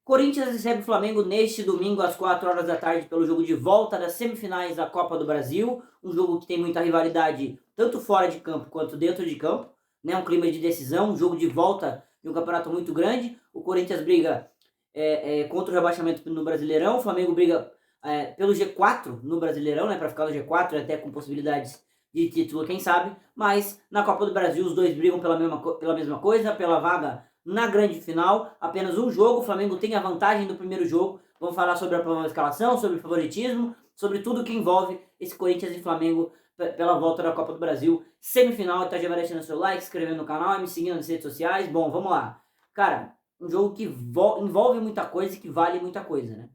Corinthians recebe o Flamengo neste domingo às 4 horas da tarde pelo jogo de volta das semifinais da Copa do Brasil, um jogo que tem muita rivalidade tanto fora de campo quanto dentro de campo, né? Um clima de decisão, um jogo de volta de um campeonato muito grande. O Corinthians briga contra o rebaixamento no Brasileirão, o Flamengo briga pelo G4 no Brasileirão, né? Para ficar no G4 até com possibilidades de título, quem sabe, mas na Copa do Brasil os dois brigam pela mesma coisa, pela vaga na grande final, apenas um jogo, o Flamengo tem a vantagem do primeiro jogo, vamos falar sobre a provável escalação, sobre o favoritismo, sobre tudo que envolve esse Corinthians e Flamengo pela volta da Copa do Brasil, semifinal. Então já vai deixando seu like, se inscrevendo no canal e me seguindo nas redes sociais. Bom, vamos lá. Cara, um jogo que envolve muita coisa e que vale muita coisa, né?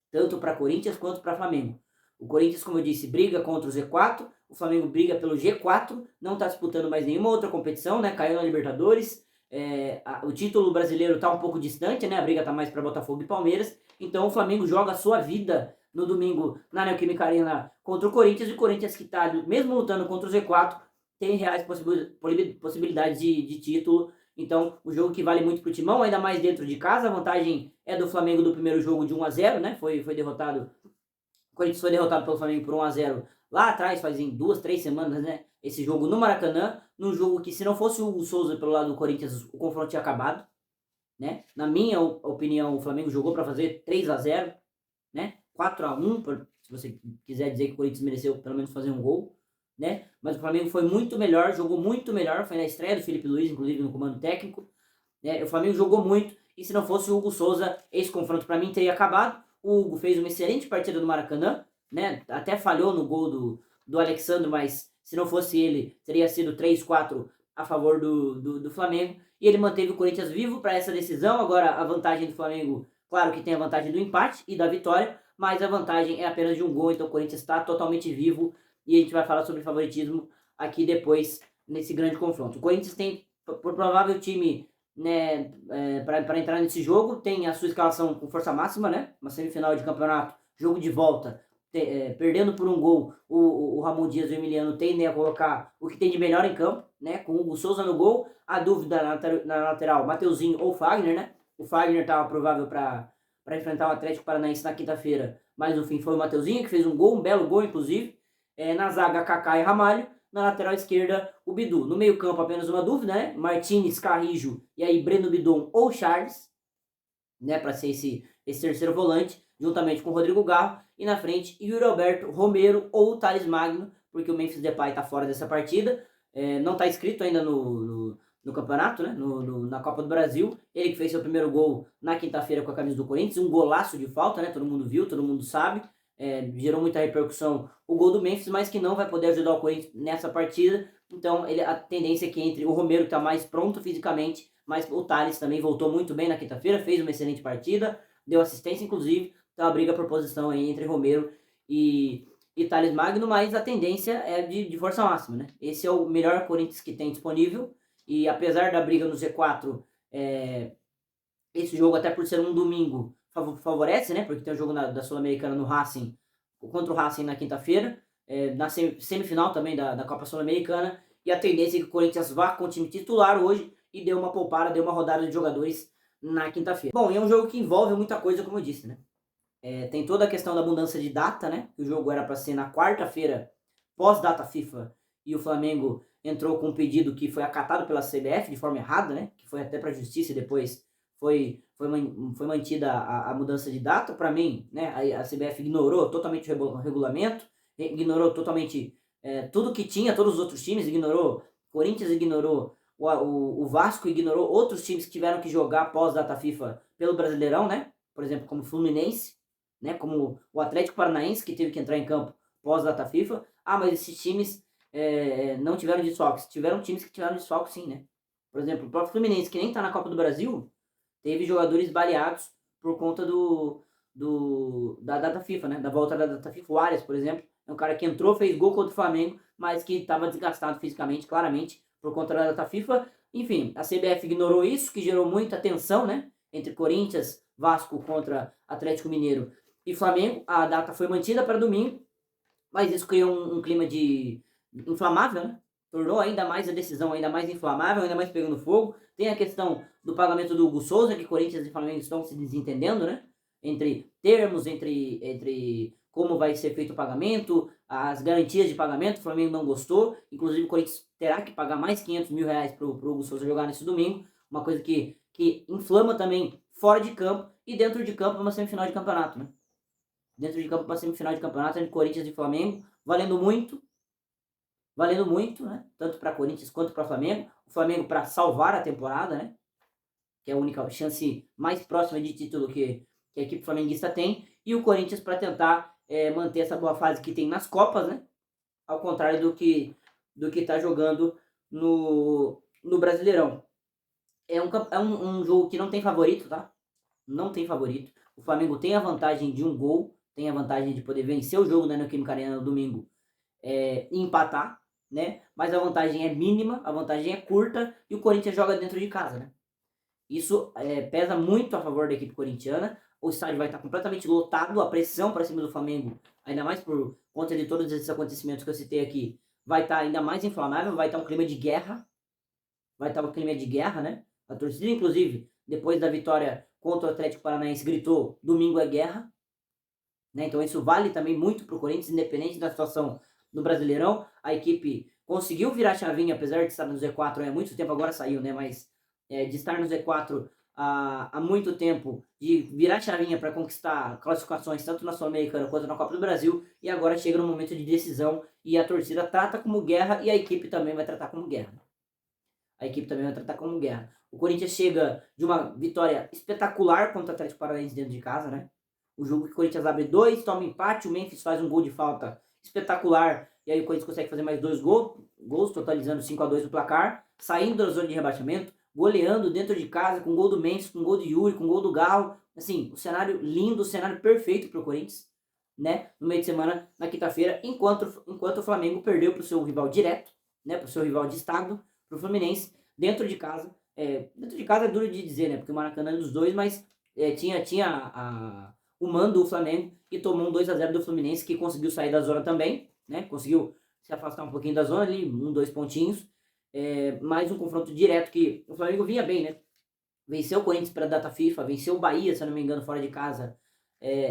Tanto para Corinthians quanto para Flamengo. O Corinthians, como eu disse, briga contra o Z4, o Flamengo briga pelo G4, não está disputando mais nenhuma outra competição, né? Caiu na Libertadores, o título brasileiro está um pouco distante, né? A briga está mais para Botafogo e Palmeiras, então o Flamengo joga a sua vida no domingo na Neoquímica Arena contra o Corinthians, e o Corinthians, que está mesmo lutando contra o Z4, tem reais possibilidades de título. Então, o jogo que vale muito pro Timão, ainda mais dentro de casa. A vantagem é do Flamengo do primeiro jogo de 1-0, né? Foi derrotado. O Corinthians foi derrotado pelo Flamengo por 1-0 lá atrás, fazem 2, 3 semanas, né? Esse jogo no Maracanã, num jogo que, se não fosse o Hugo Souza pelo lado do Corinthians, o confronto tinha acabado, né? Na minha opinião, o Flamengo jogou para fazer 3-0, né? 4-1, se você quiser dizer que o Corinthians mereceu pelo menos fazer um gol, né? Mas o Flamengo foi muito melhor, jogou muito melhor, foi na estreia do Felipe Luiz, inclusive no comando técnico, né? O Flamengo jogou muito, e se não fosse o Hugo Souza, esse confronto para mim teria acabado. O Hugo fez uma excelente partida no Maracanã, né? Até falhou no gol do Alexandre, mas se não fosse ele, teria sido 3-4 a favor do Flamengo, e ele manteve o Corinthians vivo para essa decisão. Agora a vantagem do Flamengo, claro que tem a vantagem do empate e da vitória, mas a vantagem é apenas de um gol, então o Corinthians está totalmente vivo, e a gente vai falar sobre favoritismo aqui depois, nesse grande confronto. O Corinthians tem, por provável time, né, para entrar nesse jogo, tem a sua escalação com força máxima, né? Uma semifinal de campeonato, jogo de volta, perdendo por um gol, o Ramon Dias e o Emiliano tendem a colocar o que tem de melhor em campo, né? Com o Hugo Souza no gol, a dúvida na lateral, Mateuzinho ou Fagner, né? O Fagner estava provável para enfrentar o Atlético Paranaense na quinta-feira, mas no fim foi o Mateuzinho, que fez um gol, um belo gol, inclusive. Na zaga, Kaká e Ramalho. Na lateral esquerda, o Bidu. No meio campo, apenas uma dúvida, né? Martínez, Carrijo, e aí Breno Bidon ou Charles, né? Para ser esse terceiro volante, juntamente com o Rodrigo Garro. E na frente, Yuri Alberto, Romero ou Thales Magno, porque o Memphis Depay está fora dessa partida. Não está inscrito ainda no campeonato, né? Na Copa do Brasil. Ele que fez seu primeiro gol na quinta-feira com a camisa do Corinthians, um golaço de falta, né? Todo mundo viu, todo mundo sabe. Gerou muita repercussão o gol do Memphis, mas que não vai poder ajudar o Corinthians nessa partida. Então a tendência é que entre o Romero, que está mais pronto fisicamente, mas o Thales também voltou muito bem na quinta-feira, fez uma excelente partida, deu assistência inclusive. Então a briga por posição aí entre Romero e Thales Magno, mas a tendência é de força máxima, né? Esse é o melhor Corinthians que tem disponível, e apesar da briga no Z4, esse jogo, até por ser um domingo, favorece, né? Porque tem o jogo da Sul-Americana no Racing, contra o Racing na quinta-feira, na semifinal também da Copa Sul-Americana, e a tendência é que o Corinthians vá com o time titular hoje e dê uma poupada, dê uma rodada de jogadores na quinta-feira. Bom, e é um jogo que envolve muita coisa, como eu disse, né? Tem toda a questão da mudança de data, né? O jogo era para ser na quarta-feira, pós-data FIFA, e o Flamengo entrou com um pedido que foi acatado pela CBF de forma errada, né? Que foi até para a justiça, e depois foi mantida a mudança de data. Para mim, né, a CBF ignorou totalmente o regulamento, ignorou totalmente tudo que tinha, todos os outros times, ignorou Corinthians, ignorou o Vasco, ignorou outros times que tiveram que jogar pós data FIFA pelo Brasileirão, né? Por exemplo, como o Fluminense, né? Como o Atlético Paranaense, que teve que entrar em campo pós data FIFA. Mas esses times não tiveram desfalques. Tiveram times que tiveram desfalques, sim, né? Por exemplo, o próprio Fluminense, que nem tá na Copa do Brasil, teve jogadores baleados por conta da data FIFA, né? Da volta da data FIFA. O Arias, por exemplo, é um cara que entrou, fez gol contra o Flamengo, mas que estava desgastado fisicamente, claramente, por conta da data FIFA. Enfim, a CBF ignorou isso, que gerou muita tensão, né? Entre Corinthians, Vasco contra Atlético Mineiro e Flamengo. A data foi mantida para domingo, mas isso criou um clima inflamável, né? tornou ainda mais a decisão ainda mais inflamável, ainda mais pegando fogo. Tem a questão do pagamento do Hugo Souza, que Corinthians e Flamengo estão se desentendendo, né? Entre termos, entre como vai ser feito o pagamento, as garantias de pagamento. O Flamengo não gostou, inclusive o Corinthians terá que pagar mais 500 mil reais pro Hugo Souza jogar nesse domingo, uma coisa que inflama também fora de campo e dentro de campo uma semifinal de campeonato, né? Dentro de campo uma semifinal de campeonato entre Corinthians e Flamengo, valendo muito, né? Tanto para Corinthians quanto para Flamengo. O Flamengo para salvar a temporada, né? Que é a única chance mais próxima de título que a equipe flamenguista tem. E o Corinthians para tentar manter essa boa fase que tem nas Copas, né? Ao contrário do que está jogando no Brasileirão. É um jogo que não tem favorito, tá? Não tem favorito. O Flamengo tem a vantagem de um gol, tem a vantagem de poder vencer o jogo na Neoquímica Arena no domingo e empatar, né? Mas a vantagem é mínima, a vantagem é curta e o Corinthians joga dentro de casa, né? Isso pesa muito a favor da equipe corintiana. O estádio vai estar completamente lotado, a pressão para cima do Flamengo, ainda mais por conta de todos esses acontecimentos que eu citei aqui, vai estar ainda mais inflamável, vai estar um clima de guerra, né? A torcida, inclusive, depois da vitória contra o Atlético Paranaense, gritou: domingo é guerra. Né? Então isso vale também muito para o Corinthians, independente da situação no Brasileirão. A equipe conseguiu virar a chavinha, apesar de estar no Z4 há muito tempo, agora saiu, né? Mas de estar no Z4 há muito tempo, de virar a chavinha para conquistar classificações tanto na Sul-Americana quanto na Copa do Brasil, e agora chega no momento de decisão e a torcida trata como guerra e a equipe também vai tratar como guerra. O Corinthians chega de uma vitória espetacular contra o Atlético Paranaense dentro de casa, né? O jogo que o Corinthians abre 2, toma empate, o Memphis faz um gol de falta espetacular, e aí o Corinthians consegue fazer mais 2 gols, totalizando 5-2 no placar, saindo da zona de rebaixamento, goleando dentro de casa, com gol do Memphis, com gol do Yuri, com gol do Galo. Assim, o cenário lindo, o cenário perfeito para o Corinthians, né? No meio de semana, na quinta-feira, enquanto o Flamengo perdeu para o seu rival direto, né? Para o seu rival de estado, para o Fluminense, dentro de casa. Dentro de casa é duro de dizer, né? Porque o Maracanã é dos dois, mas tinha o mando do Flamengo e tomou um 2-0 do Fluminense, que conseguiu sair da zona também, né? Conseguiu se afastar um pouquinho da zona ali, 2 pontinhos. Mais um confronto direto que o Flamengo vinha bem, né? Venceu o Corinthians pela data FIFA, venceu o Bahia, se eu não me engano, fora de casa,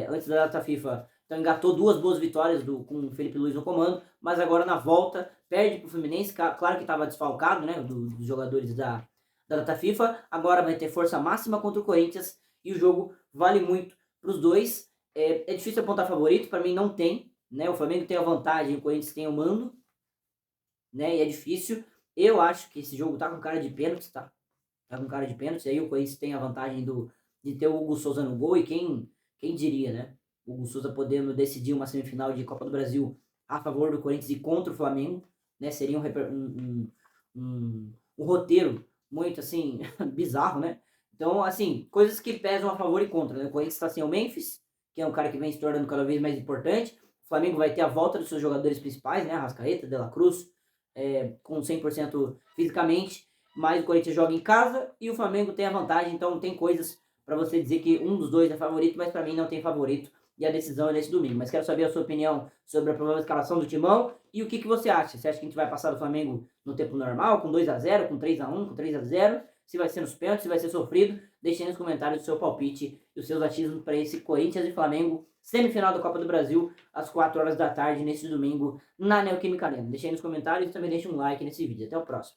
antes da data FIFA. Então engatou 2 boas vitórias com o Felipe Luiz no comando, mas agora na volta perde para o Fluminense, claro que estava desfalcado, né, dos jogadores da data FIFA, agora vai ter força máxima contra o Corinthians e o jogo vale muito para os dois. É difícil apontar favorito, para mim não tem, né? O Flamengo tem a vantagem, o Corinthians tem o mando, né? E é difícil. Eu acho que esse jogo tá com cara de pênalti, tá? Tá com cara de pênalti. Aí o Corinthians tem a vantagem de ter o Hugo Souza no gol, e quem diria, né? O Hugo Souza podendo decidir uma semifinal de Copa do Brasil a favor do Corinthians e contra o Flamengo, né? Seria um roteiro muito, assim, bizarro, né? Então, assim, coisas que pesam a favor e contra, né? O Corinthians está sem o Memphis, que é um cara que vem se tornando cada vez mais importante. O Flamengo vai ter a volta dos seus jogadores principais, né? Arrascaeta, De La Cruz, com 100% fisicamente, mas o Corinthians joga em casa e o Flamengo tem a vantagem, então tem coisas para você dizer que um dos dois é favorito, mas para mim não tem favorito e a decisão é nesse domingo. Mas quero saber a sua opinião sobre a provável escalação do Timão e o que você acha. Você acha que a gente vai passar do Flamengo no tempo normal, com 2-0, com 3-1, com 3-0? Se vai ser nos pênaltis, se vai ser sofrido? Deixe aí nos comentários o seu palpite e os seus achismos para esse Corinthians e Flamengo semifinal da Copa do Brasil, às 4 horas da tarde, nesse domingo, na Neoquímica Arena. Deixe aí nos comentários e também deixe um like nesse vídeo. Até o próximo.